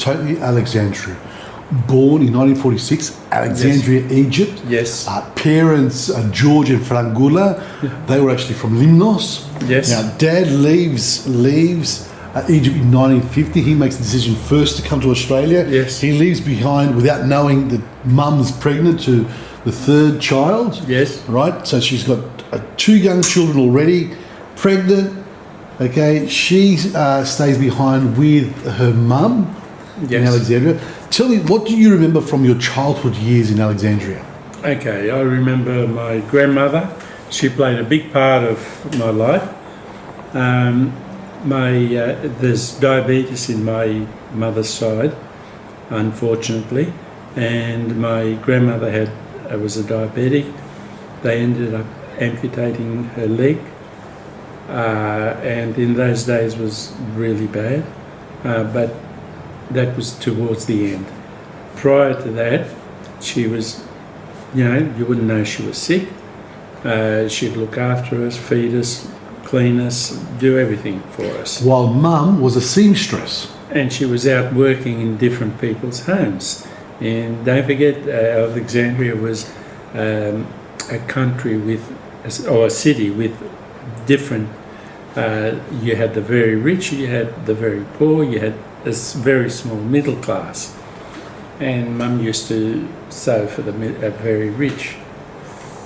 Tony Alexandrou, born in 1946, Alexandria, Yes. Egypt. Yes. Parents, George and Frangula, they were actually from Limnos. Yes. Now, Dad leaves Egypt in 1950. He makes the decision first to come to Australia. Yes. He leaves behind without knowing that Mum's pregnant to the third child. Yes. Right? So she's got 2 young children already, pregnant. Okay, she stays behind with her mum in Yes. Alexandria. Tell me, what do you remember from your childhood years in Alexandria? Okay, I remember my grandmother. She played a big part of my life. There's diabetes in my mother's side, unfortunately, and my grandmother was a diabetic. They ended up amputating her leg, and in those days was really bad, but that was towards the end. Prior to that, she was, you wouldn't know she was sick. She'd look after us, feed us, clean us, do everything for us. While Mum was a seamstress. And she was out working in different people's homes. And don't forget, Alexandria was a country or a city with different, you had the very rich, you had the very poor, you had a very small middle class. And Mum used to sew for the very rich.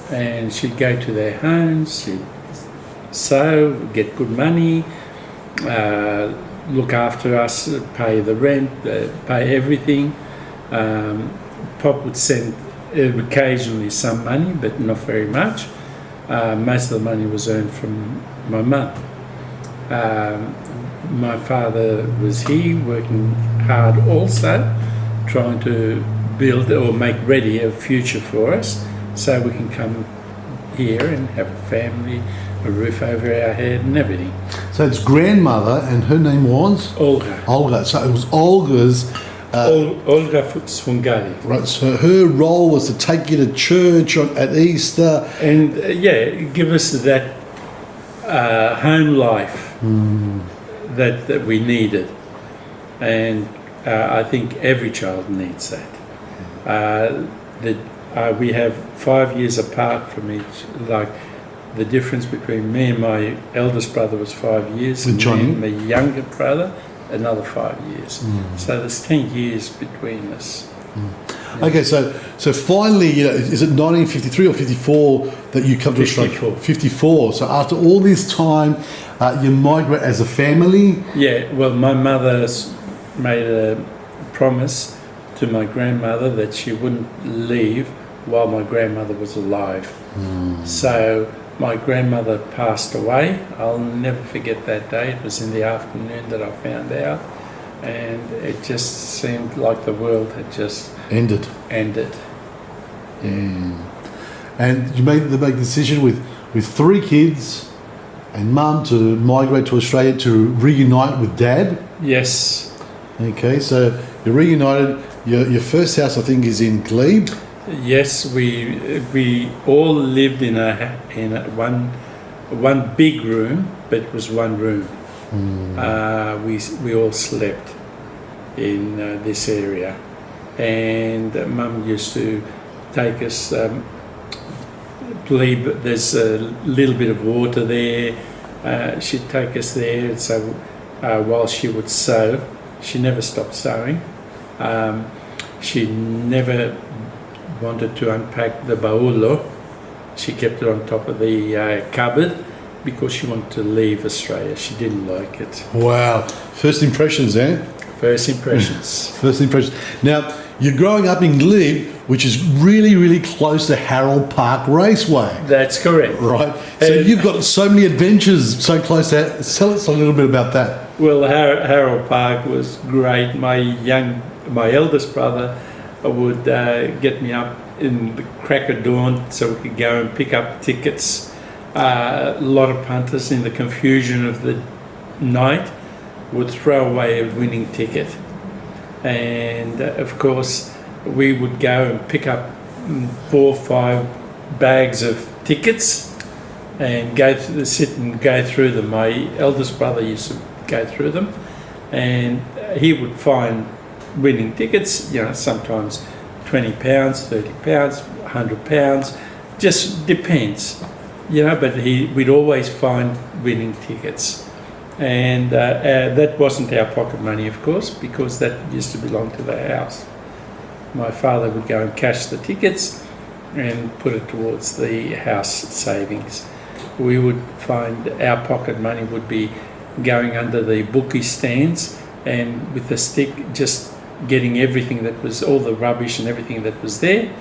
And she'd go to their homes, she'd sew, get good money, look after us, pay the rent, pay everything. Pop would send occasionally some money, but not very much. Most of the money was earned from my mum. My father was here working hard also, trying to build or make ready a future for us so we can come here and have a family, a roof over our head and everything. So it's grandmother, and her name was? Olga. Olga. So it was Olga's... Olga Svungari. Right, so her role was to take you to church at Easter. And give us that home life that we needed. And I think every child needs that. We have 5 years apart from each. Like the difference between me and my eldest brother was 5 years, With Johnny? and my younger brother another 5 years. So there's 10 years between us. Okay, so finally, is it 1953 or 54 that you come to Australia? 54. 54. So after all this time, you migrate as a family? Yeah, well, my mother made a promise to my grandmother that she wouldn't leave while my grandmother was alive. So my grandmother passed away. I'll never forget that day. It was in the afternoon that I found out, and it just seemed like the world had just Ended. And you made the big decision with 3 kids and Mum to migrate to Australia to reunite with Dad? Yes. Okay, so you're reunited. Your first house, I think, is in Glebe? Yes, we all lived in one big room, but it was one room. We all slept in this area, and Mum used to take us. There's a little bit of water there. She'd take us there. So while she would sew, she never stopped sewing. She never wanted to unpack the baúlo. She kept it on top of the cupboard because she wanted to leave Australia. She didn't like it. Wow. First impressions, eh? First impressions. First impressions. Now, you're growing up in Glebe, which is really, really close to Harold Park Raceway. That's correct. Right. So you've got so many adventures so close to that. Tell us a little bit about that. Well, Harold Park was great. My eldest brother would get me up in the crack of dawn so we could go and pick up tickets. A lot of punters, in the confusion of the night, would throw away a winning ticket. And of course, we would go and pick up 4 or 5 bags of tickets and sit and go through them. My eldest brother used to go through them, and he would find winning tickets, sometimes £20, £30, £100, just depends, but we'd always find winning tickets. And that wasn't our pocket money, of course, because that used to belong to the house. My father would go and cash the tickets and put it towards the house savings. We would find our pocket money would be going under the bookie stands and with the stick just getting everything that was, all the rubbish and everything that was there.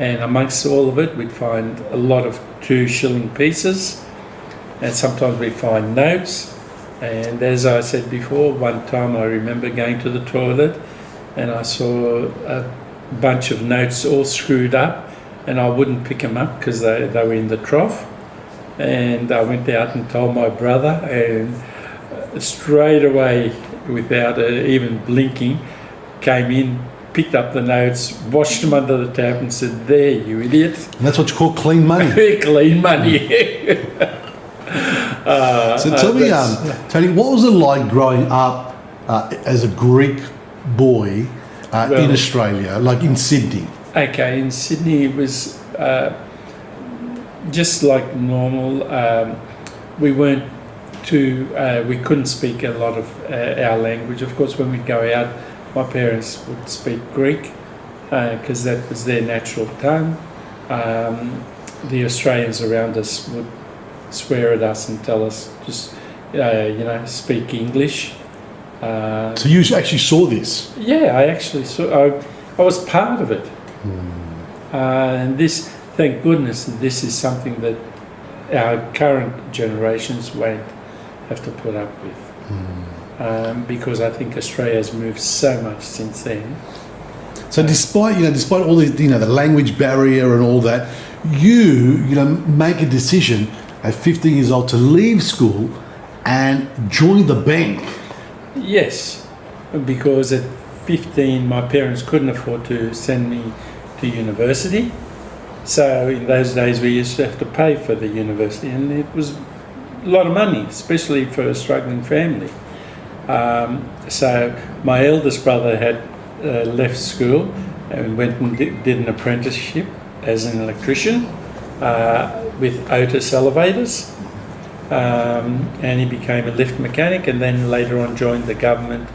And amongst all of it, we'd find a lot of 2 shilling pieces, and sometimes we'd find notes. And as I said before, one time I remember going to the toilet and I saw a bunch of notes all screwed up, and I wouldn't pick them up because they were in the trough. And I went out and told my brother, and straight away, without even blinking, came in, picked up the notes, washed them under the tap and said, "There, you idiot." And that's what you call clean money. Clean money. So tell me, Tony, what was it like growing up as a Greek boy in Australia, like in Sydney? Okay, in Sydney it was just like normal. We weren't we couldn't speak a lot of our language. Of course, when we'd go out, my parents would speak Greek because that was their natural tongue. The Australians around us would swear at us and tell us just, speak English. So you actually saw this? Yeah, I actually saw. I was part of it. And this, thank goodness, this is something that our current generations won't have to put up with. Because I think Australia has moved so much since then. So despite all the the language barrier and all that, you make a decision at 15 years old to leave school and join the bank. Yes, because at 15 my parents couldn't afford to send me to university. So in those days we used to have to pay for the university, and it was a lot of money, especially for a struggling family. So my eldest brother had left school and went and did an apprenticeship as an electrician with Otis elevators, and he became a lift mechanic, and then later on joined the government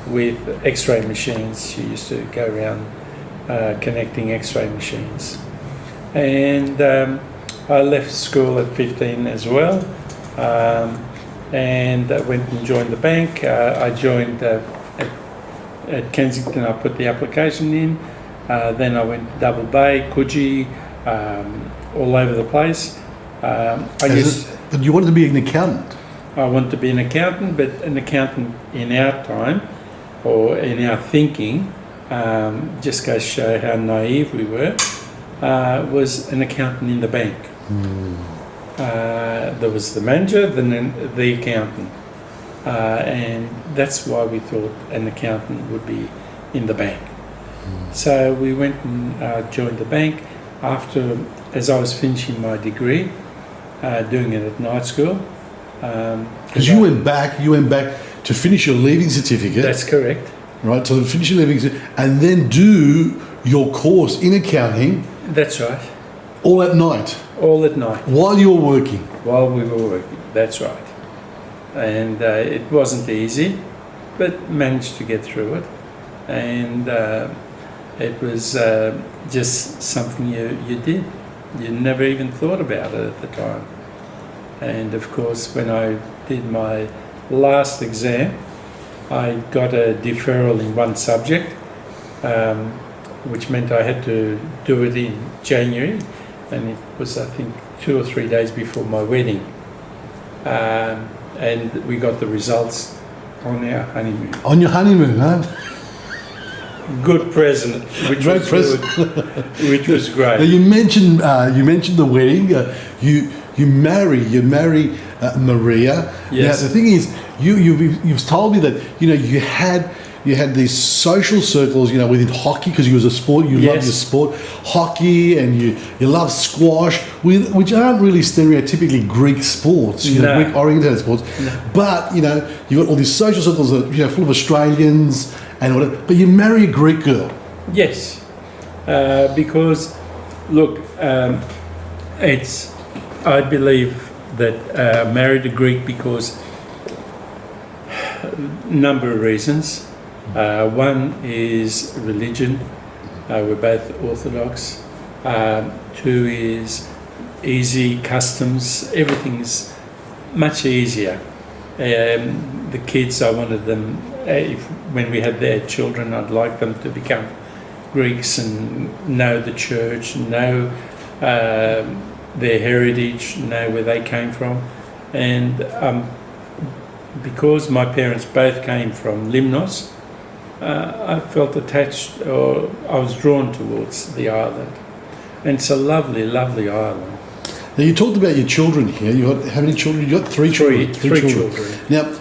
with x-ray machines. She used to go around connecting x-ray machines. And I left school at 15 as well, and went and joined the bank. I joined at Kensington. I put the application in. Then I went to Double Bay, Coogee, all over the place. But you wanted to be an accountant? I wanted to be an accountant, but an accountant in our time, or in our thinking, just goes to show how naive we were, was an accountant in the bank. There was the manager, then the accountant. And that's why we thought an accountant would be in the bank. So we went and joined the bank as I was finishing my degree, doing it at night school. Because you went back to finish your leaving certificate. That's correct. Right, so finish your leaving certificate and then do your course in accounting. That's right. All at night. All at night. While you were working. While we were working, that's right. And it wasn't easy, but managed to get through it. And it was just something you did. You never even thought about it at the time. And of course, when I did my last exam, I got a deferral in one subject, which meant I had to do it in January, and it was, I think, 2 or 3 days before my wedding. And we got the results on our honeymoon. On your honeymoon, huh? Good present, which Great was present. good, which was great. Now you mentioned the wedding. You marry Maria. Yes. Now the thing is, you've told me that you had you had these social circles, within hockey, because you was a sport, you love Yes. your sport, hockey, and you love squash, which aren't really stereotypically Greek sports, No. Greek oriented sports. No. But, you got all these social circles that, full of Australians and whatever. But you marry a Greek girl. Yes, because look, I believe that I married a Greek because number of reasons. One is religion. We're both Orthodox. Two is easy customs. Everything's much easier. The kids, I wanted them, when we had their children, I'd like them to become Greeks and know the church, know their heritage, know where they came from. And because my parents both came from Limnos, I felt attached, or I was drawn towards the island. And it's a lovely, lovely island. Now, you talked about your children here. You got how many children? You got three children. Three children. Now,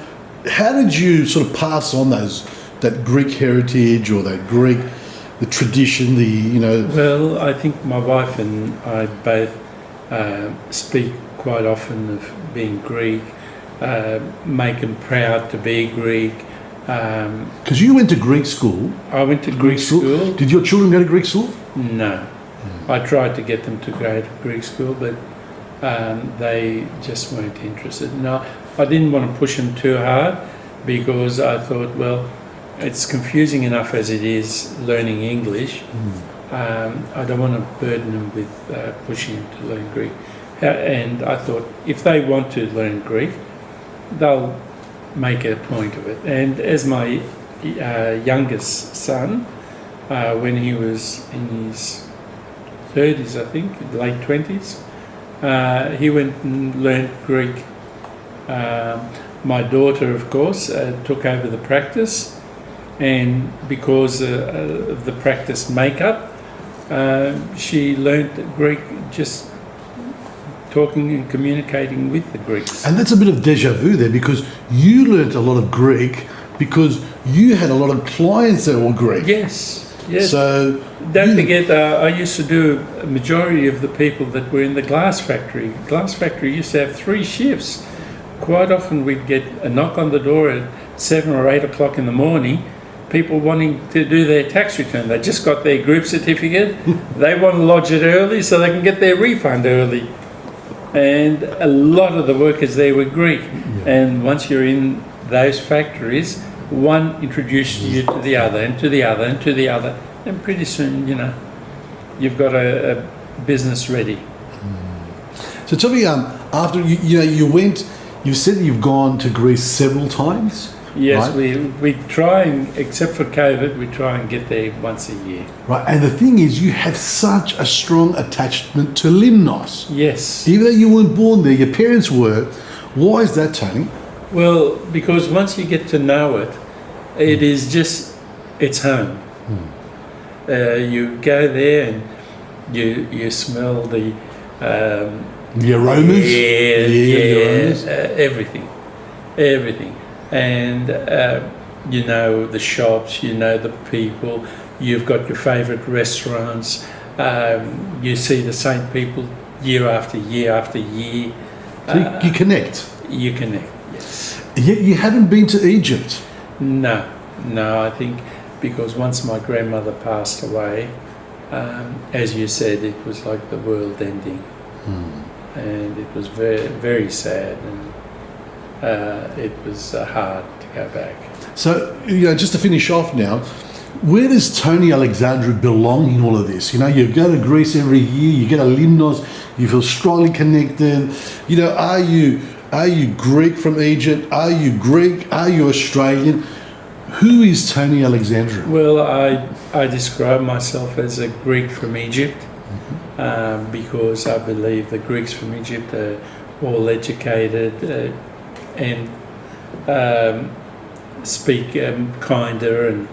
how did you sort of pass on that Greek heritage or the tradition, Well, I think my wife and I both speak quite often of being Greek, make them proud to be Greek. Because you went to Greek school. I went to Greek school. Did your children go to Greek school? No. I tried to get them to go to Greek school, but they just weren't interested. No, I didn't want to push them too hard because I thought, well, it's confusing enough as it is learning English. I don't want to burden them with pushing them to learn Greek. And I thought, if they want to learn Greek, they'll make a point of it. And as my youngest son, when he was in his 30s, I think, late 20s, he went and learned Greek. My daughter, of course, took over the practice, and because of the practice makeup, she learned Greek just talking and communicating with the Greeks. And that's a bit of deja vu there, because you learnt a lot of Greek because you had a lot of clients that were Greek. Yes, yes. So don't forget, I used to do a majority of the people that were in the glass factory. Glass factory used to have 3 shifts. Quite often we'd get a knock on the door at 7 or 8 o'clock in the morning, people wanting to do their tax return. They just got their group certificate. They want to lodge it early so they can get their refund early. And a lot of the workers there were Greek. Yeah. And once you're in those factories, one introduces you to the other and to the other and to the other. And pretty soon, you've got a business ready. So tell me, after you went, you said that you've gone to Greece several times. Yes, right? we try and, except for COVID, we try and get there once a year. Right, and the thing is, you have such a strong attachment to Limnos. Yes. Even though you weren't born there, your parents were. Why is that, Tony? Well, because once you get to know it, it is just, it's home. You go there and you smell the aromas? the aromas. Everything. And the shops, the people, you've got your favourite restaurants, you see the same people year after year after year. So you connect. You connect, yes. Yet you haven't been to Egypt. No, I think because once my grandmother passed away, as you said, it was like the world ending. And it was very, very sad, and it was hard to go back. So, just to finish off now, where does Tony Alexandrou belong in all of this? You go to Greece every year, you get a Limnos, you feel strongly connected. Are you Greek from Egypt? Are you Greek? Are you Australian? Who is Tony Alexandrou? Well, I describe myself as a Greek from Egypt, because I believe the Greeks from Egypt are all educated and speak kinder and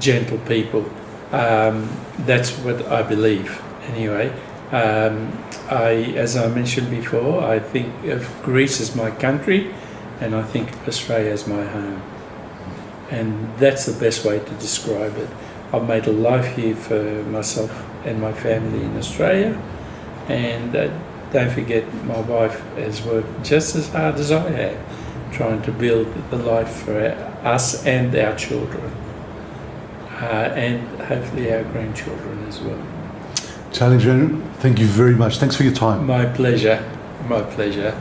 gentle people. That's what I believe, anyway. As I mentioned before, I think of Greece as my country, and I think of Australia as my home. And that's the best way to describe it. I've made a life here for myself and my family in Australia, and don't forget my wife has worked just as hard as I have, trying to build the life for us and our children, and hopefully our grandchildren as well. Alexandrou, thank you very much. Thanks for your time. My pleasure. My pleasure.